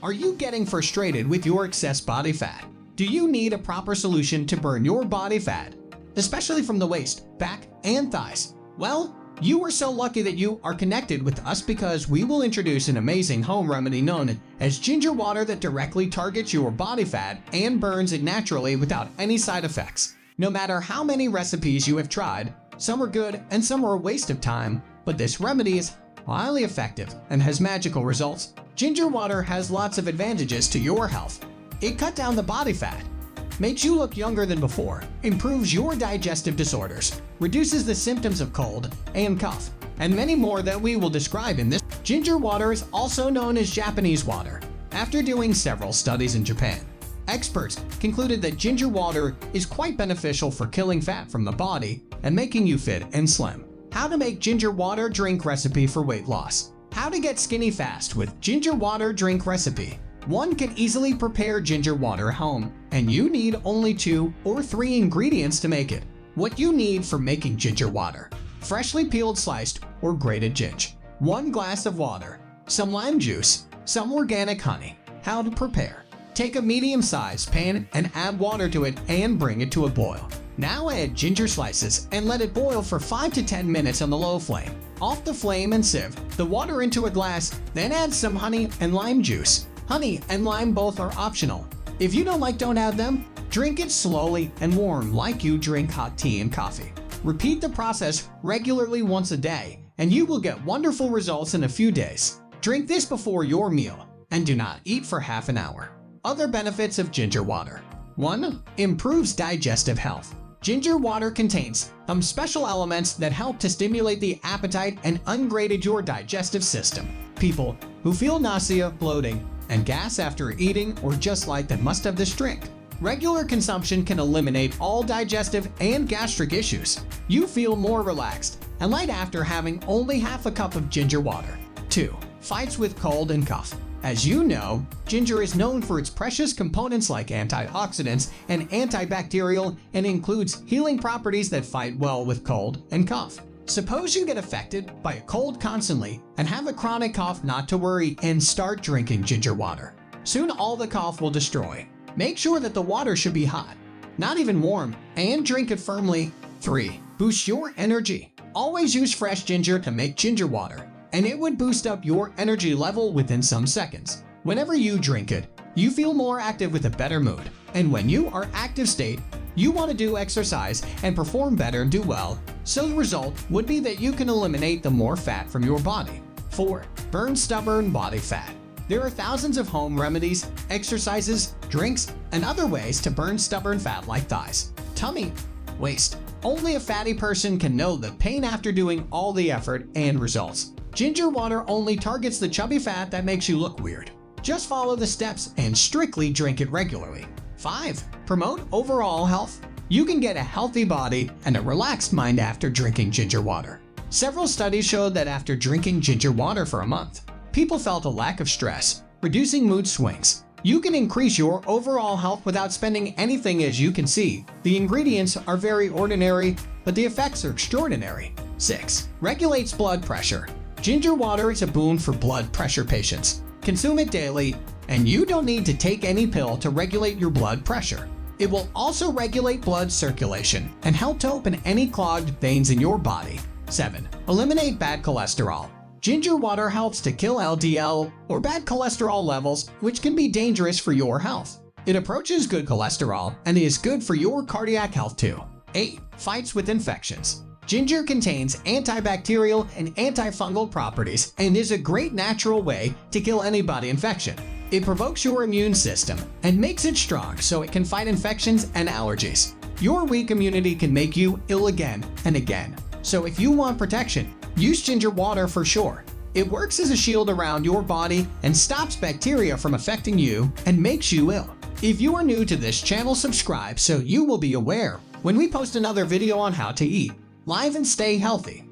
Are you getting frustrated with your excess body fat? Do you need a proper solution to burn your body fat, especially from the waist, back, and thighs? Well, you are so lucky that you are connected with us because we will introduce an amazing home remedy known as ginger water that directly targets your body fat and burns it naturally without any side effects. No matter how many recipes you have tried, some are good and some are a waste of time, but this remedy is highly effective and has magical results. Ginger water has lots of advantages to your health. It cuts down the body fat, makes you look younger than before, improves your digestive disorders, reduces the symptoms of cold and cough, and many more that we will describe in this. Ginger water is also known as Japanese water. After doing several studies in Japan, experts concluded that ginger water is quite beneficial for killing fat from the body and making you fit and slim. How to make ginger water drink recipe for weight loss. How to get skinny fast with ginger water drink recipe. One can easily prepare ginger water at home, and you need only 2 or 3 ingredients to make it. What you need for making ginger water: freshly peeled, sliced, or grated ginger, 1 glass of water, some lime juice, some organic honey. How to prepare: take a medium-sized pan and add water to it and bring it to a boil. Now add ginger slices and let it boil for 5 to 10 minutes on the low flame. Off the flame and sieve the water into a glass, then add some honey and lime juice. Honey and lime both are optional. If you don't add them. Drink it slowly and warm like you drink hot tea and coffee. Repeat the process regularly once a day, and you will get wonderful results in a few days. Drink this before your meal, and do not eat for half an hour. Other benefits of ginger water. 1. Improves digestive health. Ginger water contains some special elements that help to stimulate the appetite and upgrade your digestive system. People who feel nausea, bloating, and gas after eating or just like that must have this drink. Regular consumption can eliminate all digestive and gastric issues. You feel more relaxed and light after having only half a cup of ginger water. 2. Fights with cold and cough. As you know, ginger is known for its precious components like antioxidants and antibacterial, and includes healing properties that fight well with cold and cough. Suppose you get affected by a cold constantly and have a chronic cough, not to worry and start drinking ginger water. Soon all the cough will destroy. Make sure that the water should be hot, not even warm, and drink it firmly. 3. Boost your energy. Always use fresh ginger to make ginger water, and it would boost up your energy level within some seconds. Whenever you drink it, you feel more active with a better mood. And when you are active state, you want to do exercise and perform better and do well. So the result would be that you can eliminate the more fat from your body. 4. Burn stubborn body fat. There are thousands of home remedies, exercises, drinks, and other ways to burn stubborn fat like thighs, tummy, waist. Only a fatty person can know the pain after doing all the effort and results. Ginger water only targets the chubby fat that makes you look weird. Just follow the steps and strictly drink it regularly. 5. Promote overall health. You can get a healthy body and a relaxed mind after drinking ginger water. Several studies showed that after drinking ginger water for a month, people felt a lack of stress, reducing mood swings. You can increase your overall health without spending anything. As you can see, the ingredients are very ordinary, but the effects are extraordinary. 6. Regulates blood pressure. Ginger water is a boon for blood pressure patients. Consume it daily, and you don't need to take any pill to regulate your blood pressure. It will also regulate blood circulation and help to open any clogged veins in your body. 7. Eliminate bad cholesterol. Ginger water helps to kill LDL, or bad cholesterol levels, which can be dangerous for your health. It approaches good cholesterol and is good for your cardiac health too. 8. Fights with infections. Ginger contains antibacterial and antifungal properties and is a great natural way to kill any body infection. It provokes your immune system and makes it strong so it can fight infections and allergies. Your weak immunity can make you ill again and again. So if you want protection, use ginger water for sure. It works as a shield around your body and stops bacteria from affecting you and makes you ill. If you are new to this channel, subscribe so you will be aware when we post another video on how to eat, live and stay healthy.